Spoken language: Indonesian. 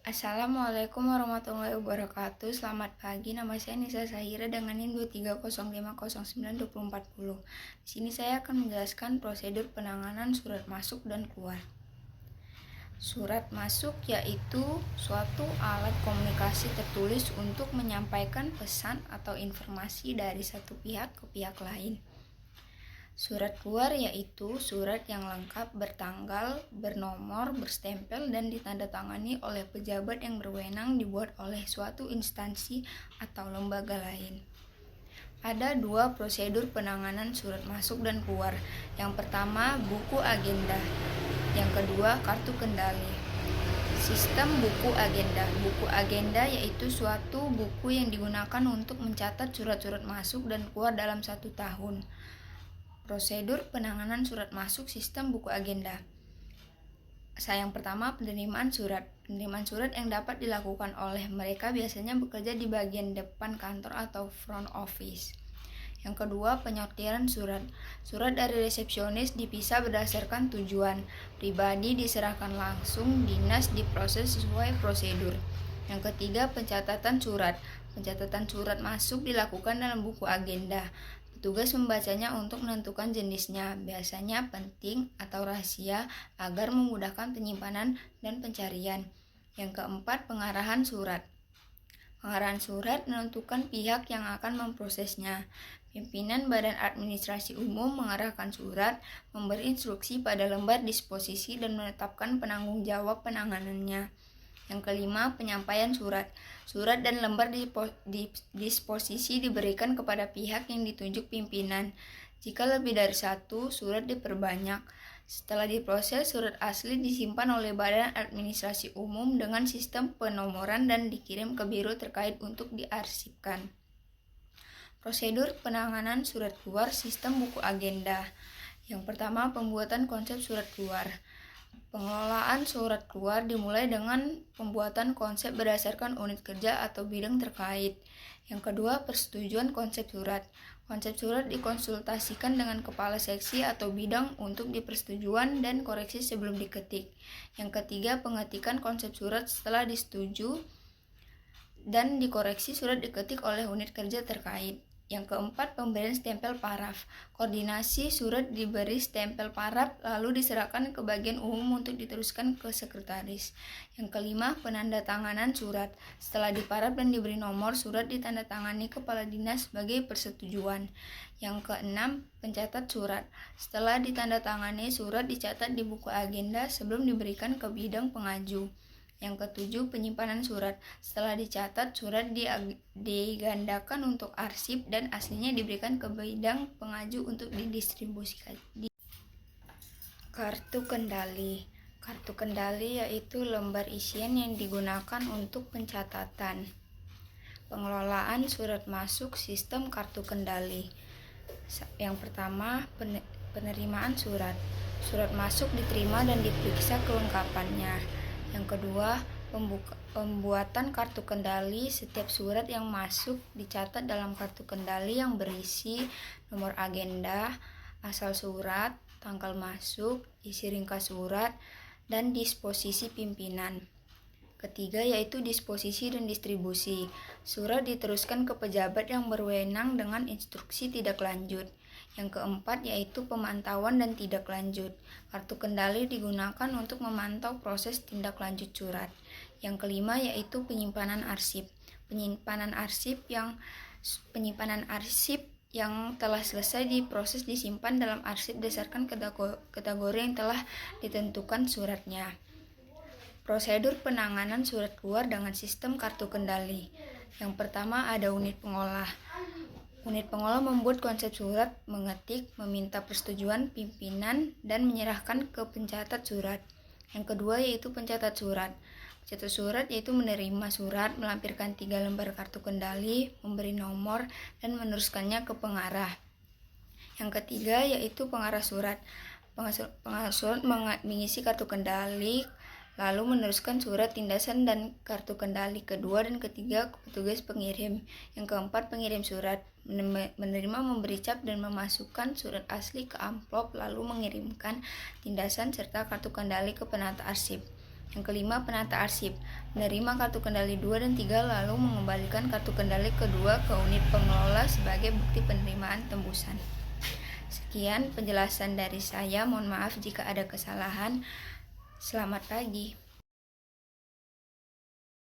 Assalamualaikum warahmatullahi wabarakatuh. Selamat pagi, nama saya Nisa Sahira dengan NIM 2305092040. Di sini saya akan menjelaskan prosedur penanganan surat masuk dan keluar. Surat masuk yaitu suatu alat komunikasi tertulis untuk menyampaikan pesan atau informasi dari satu pihak ke pihak lain. Surat keluar yaitu surat yang lengkap, bertanggal, bernomor, berstempel, dan ditandatangani oleh pejabat yang berwenang dibuat oleh suatu instansi atau lembaga lain. Ada dua prosedur penanganan surat masuk dan keluar. Yang pertama, buku agenda. Yang kedua, kartu kendali. Sistem buku agenda. Buku agenda yaitu suatu buku yang digunakan untuk mencatat surat-surat masuk dan keluar dalam satu tahun. Prosedur penanganan surat masuk sistem buku agenda. Yang pertama, penerimaan surat. Penerimaan surat yang dapat dilakukan oleh mereka biasanya bekerja di bagian depan kantor atau front office. Yang kedua, penyortiran surat. Surat dari resepsionis dipisah berdasarkan tujuan. Pribadi diserahkan langsung, dinas diproses sesuai prosedur. Yang ketiga, pencatatan surat. Pencatatan surat masuk dilakukan dalam buku agenda. Petugas membacanya untuk menentukan jenisnya, biasanya penting atau rahasia agar memudahkan penyimpanan dan pencarian. Yang keempat, pengarahan surat. Pengarahan surat menentukan pihak yang akan memprosesnya. Pimpinan Badan Administrasi Umum mengarahkan surat, memberi instruksi pada lembar disposisi dan menetapkan penanggung jawab penanganannya. Yang kelima, penyampaian surat. Surat dan lembar disposisi diberikan kepada pihak yang ditunjuk pimpinan. Jika lebih dari satu, surat diperbanyak. Setelah diproses, surat asli disimpan oleh Badan Administrasi Umum dengan sistem penomoran dan dikirim ke biro terkait untuk diarsipkan. Prosedur penanganan surat keluar sistem buku agenda. Yang pertama, pembuatan konsep surat keluar. Pengelolaan surat keluar dimulai dengan pembuatan konsep berdasarkan unit kerja atau bidang terkait. Yang kedua, persetujuan konsep surat. Konsep surat dikonsultasikan dengan kepala seksi atau bidang untuk dipersetujuan dan koreksi sebelum diketik. Yang ketiga, pengetikan konsep surat setelah disetujui dan dikoreksi surat diketik oleh unit kerja terkait. Yang keempat, pemberian stempel paraf. Koordinasi surat diberi stempel paraf lalu diserahkan ke bagian umum untuk diteruskan ke sekretaris. Yang kelima, penandatanganan surat. Setelah diparaf dan diberi nomor, surat ditandatangani kepala dinas sebagai persetujuan. Yang keenam, pencatat surat. Setelah ditandatangani, surat dicatat di buku agenda sebelum diberikan ke bidang pengaju. Yang ketujuh, penyimpanan surat. Setelah dicatat, surat digandakan untuk arsip dan aslinya diberikan ke bidang pengaju untuk didistribusikan. Kartu kendali. Kartu kendali yaitu lembar isian yang digunakan untuk pencatatan. Pengelolaan surat masuk sistem kartu kendali. Yang pertama, penerimaan surat. Surat masuk diterima dan diperiksa kelengkapannya. Yang kedua, pembuatan kartu kendali. Setiap surat yang masuk dicatat dalam kartu kendali yang berisi nomor agenda, asal surat, tanggal masuk, isi ringkas surat, dan disposisi pimpinan. Ketiga yaitu disposisi dan distribusi. Surat diteruskan ke pejabat yang berwenang dengan instruksi tindak lanjut. Yang keempat yaitu pemantauan dan tindak lanjut. Kartu kendali digunakan untuk memantau proses tindak lanjut surat. Yang kelima yaitu penyimpanan arsip. Penyimpanan arsip yang telah selesai diproses disimpan dalam arsip berdasarkan kategori yang telah ditentukan suratnya. Prosedur penanganan surat keluar dengan sistem kartu kendali. Yang pertama ada unit pengolah. Unit pengolah membuat konsep surat, mengetik, meminta persetujuan pimpinan, dan menyerahkan ke pencatat surat. Yang kedua yaitu pencatat surat. Pencatat surat yaitu menerima surat, melampirkan 3 lembar kartu kendali, memberi nomor, dan meneruskannya ke pengarah. Yang ketiga yaitu pengarah surat. Pengarah surat mengisi kartu kendali, lalu meneruskan surat tindasan dan kartu kendali kedua dan ketiga ke petugas pengirim. Yang keempat, pengirim surat menerima, memberi cap dan memasukkan surat asli ke amplop lalu mengirimkan tindasan serta kartu kendali ke penata arsip. Yang kelima, penata arsip. Menerima kartu kendali 2 dan 3 lalu mengembalikan kartu kendali kedua ke unit pengelola sebagai bukti penerimaan tembusan. Sekian penjelasan dari saya. Mohon maaf jika ada kesalahan. Selamat pagi.